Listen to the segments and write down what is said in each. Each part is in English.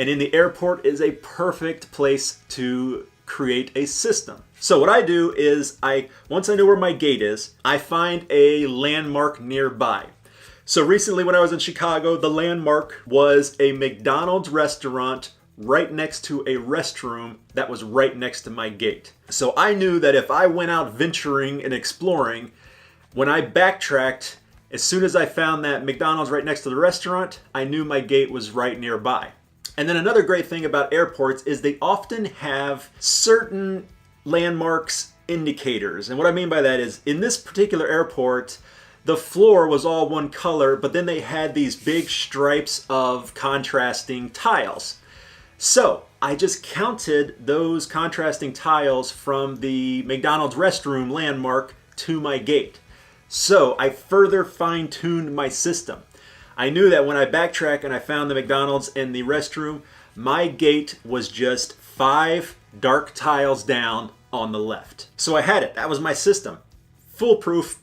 And in the airport is a perfect place to create a system. So what I do is once I know where my gate is, I find a landmark nearby. So recently when I was in Chicago, the landmark was a McDonald's restaurant right next to a restroom that was right next to my gate. So I knew that if I went out venturing and exploring, when I backtracked, as soon as I found that McDonald's right next to the restaurant, I knew my gate was right nearby. And then another great thing about airports is they often have certain landmarks indicators. And what I mean by that is, in this particular airport, the floor was all one color, but then they had these big stripes of contrasting tiles. So I just counted those contrasting tiles from the McDonald's restroom landmark to my gate. So I further fine-tuned my system. I knew that when I backtrack and I found the McDonald's in the restroom, my gate was just 5 dark tiles down on the left. So I had it. That was my system. Foolproof.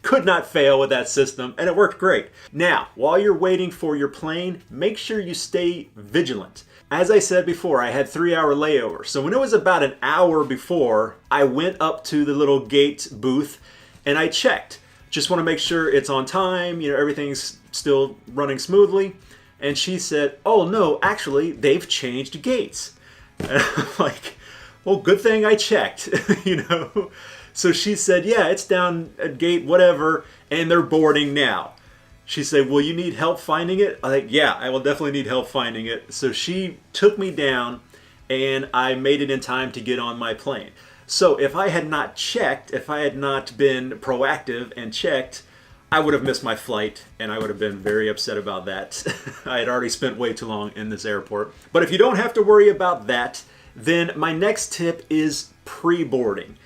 Could not fail with that system, and it worked great. Now, while you're waiting for your plane, make sure you stay vigilant. As I said before, I had 3-hour layover. So when it was about an hour before, I went up to the little gate booth and I checked. Just want to make sure it's on time, everything's still running smoothly. And she said, "Oh no, actually, they've changed gates." And I'm like, well, good thing I checked, So she said, "Yeah, it's down at gate whatever, and they're boarding now." She said, "Will you need help finding it?" I'm like, "Yeah, I will definitely need help finding it." So she took me down, and I made it in time to get on my plane. So if I had not checked, if I had not been proactive and checked, I would have missed my flight, and I would have been very upset about that. I had already spent way too long in this airport. But if you don't have to worry about that, then my next tip is pre-boarding.